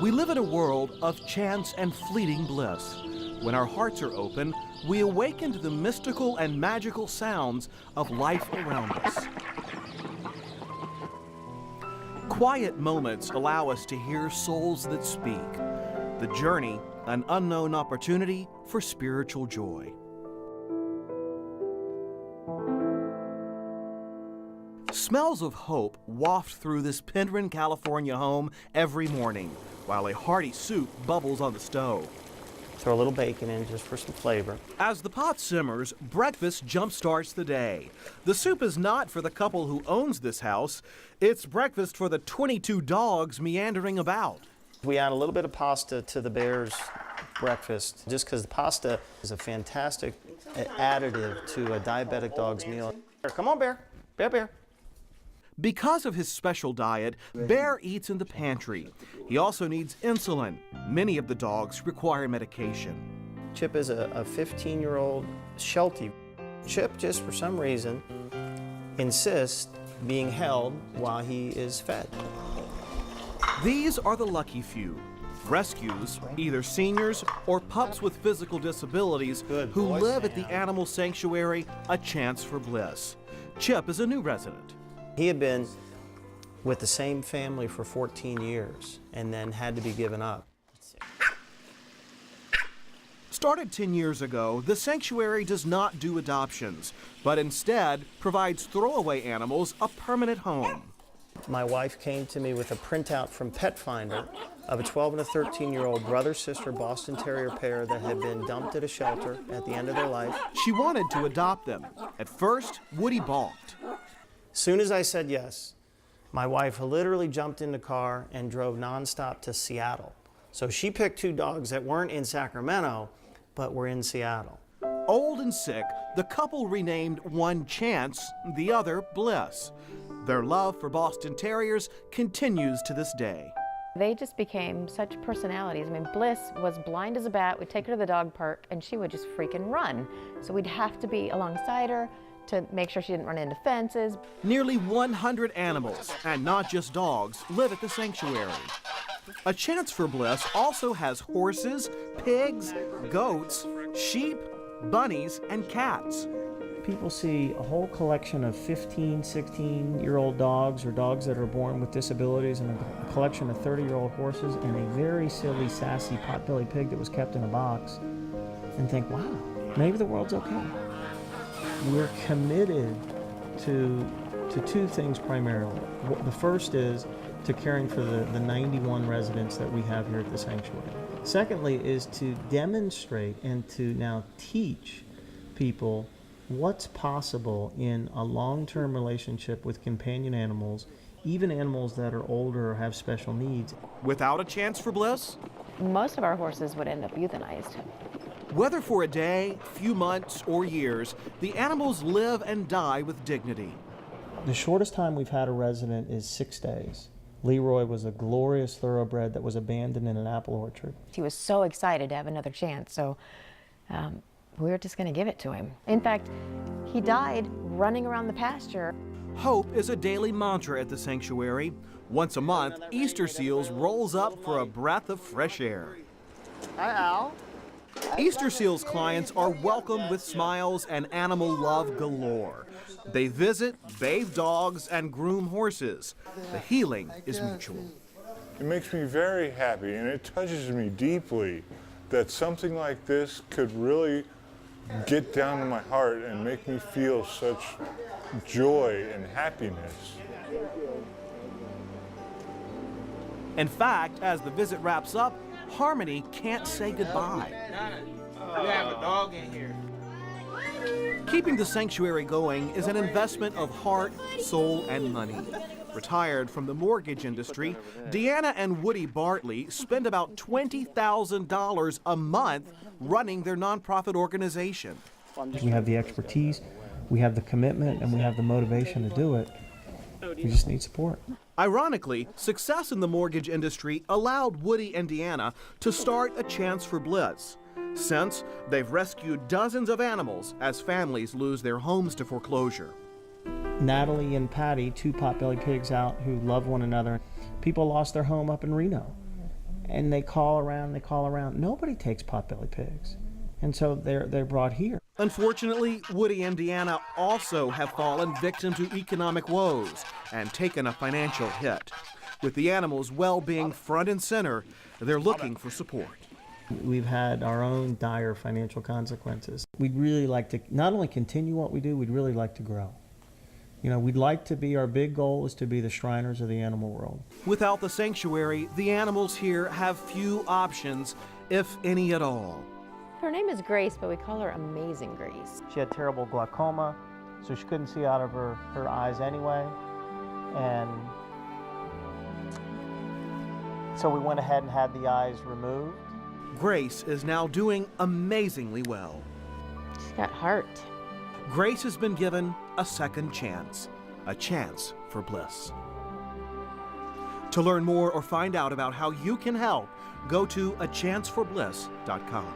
We live in a world of chance and fleeting bliss. When our hearts are open, we awaken to the mystical and magical sounds of life around us. Quiet moments allow us to hear souls that speak. The journey, an unknown opportunity for spiritual joy. Smells of hope waft through this Penryn, California home every morning, while a hearty soup bubbles on the stove. Throw a little bacon in just for some flavor. As the pot simmers, breakfast jumpstarts the day. The soup is not for the couple who owns this house. It's breakfast for the 22 dogs meandering about. We add a little bit of pasta to the bears' breakfast, just because the pasta is a fantastic additive to a diabetic dog's meal. Come on, Bear. Bear. Because of his special diet, Bear eats in the pantry. He also needs insulin. Many of the dogs require medication. Chip is a 15-year-old Sheltie. Chip, just for some reason, insists being held while he is fed. These are the lucky few. Rescues, either seniors or pups with physical disabilities who live at the animal sanctuary, A Chance for Bliss. Chip is a new resident. He had been with the same family for 14 years and then had to be given up. Started 10 years ago, the sanctuary does not do adoptions, but instead provides throwaway animals a permanent home. My wife came to me with a printout from Pet Finder of a 12 and a 13-year-old brother-sister Boston Terrier pair that had been dumped at a shelter at the end of their life. She wanted to adopt them. At first, Woody balked. Soon as I said yes, my wife literally jumped in the car and drove nonstop to Seattle. So she picked two dogs that weren't in Sacramento, but were in Seattle. Old and sick, the couple renamed one Chance, the other Bliss. Their love for Boston Terriers continues to this day. They just became such personalities. I mean, Bliss was blind as a bat. We'd take her to the dog park and she would just freaking run. So we'd have to be alongside her to make sure she didn't run into fences. Nearly 100 animals, and not just dogs, live at the sanctuary. A Chance for Bliss also has horses, pigs, goats, sheep, bunnies, and cats. People see a whole collection of 15, 16-year-old dogs or dogs that are born with disabilities and a collection of 30-year-old horses and a very silly, sassy potbelly pig that was kept in a box and think, wow, maybe the world's okay. We're committed to two things primarily. The first is to caring for the 91 residents that we have here at the sanctuary. Secondly is to demonstrate and to now teach people what's possible in a long-term relationship with companion animals, even animals that are older or have special needs. Without a Chance for Bliss, Most of our horses would end up euthanized. whether for a day, few months, or years, the animals live and die with dignity. The shortest time we've had a resident is 6 days. Leroy was a glorious thoroughbred that was abandoned in an apple orchard. He was so excited to have another chance, so we were just going to give it to him. In fact, he died running around the pasture. Hope is a daily mantra at the sanctuary. Once a month, Easter Seals rolls up for a breath of fresh air. Hi, Al. Easter Seals clients are welcomed with smiles and animal love galore. They visit, bathe dogs, and groom horses. The healing is mutual. It makes me very happy, and it touches me deeply that something like this could really get down to my heart and make me feel such joy and happiness. In fact, as the visit wraps up, Harmony can't say goodbye. We have a dog in here. Keeping the sanctuary going is an investment of heart, soul, and money. Retired from the mortgage industry, Deanna and Woody Bartley spend about $20,000 a month running their nonprofit organization. We have the expertise, we have the commitment, and we have the motivation to do it. We just need support. Ironically, success in the mortgage industry allowed Woody and Deanna to start A Chance for Bliss. Since, they've rescued dozens of animals as families lose their homes to foreclosure. Natalie and Patty, 2 potbelly pigs out who love one another. People lost their home up in Reno, and they call around. Nobody takes potbelly pigs, and so they're brought here. Unfortunately, Woody and Deanna also have fallen victim to economic woes and taken a financial hit. With the animals' well-being front and center, they're looking for support. We've had our own dire financial consequences. We'd really like to not only continue what we do, we'd really like to grow. You know, we'd like to be, our big goal is to be the Shriners of the animal world. Without the sanctuary, the animals here have few options, if any at all. Her name is Grace, but we call her Amazing Grace. She had terrible glaucoma, so she couldn't see out of her eyes anyway. And so we went ahead and had the eyes removed. Grace is now doing amazingly well. She's got heart. Grace has been given a second chance, a chance for Bliss. To learn more or find out about how you can help, go to achanceforbliss.com.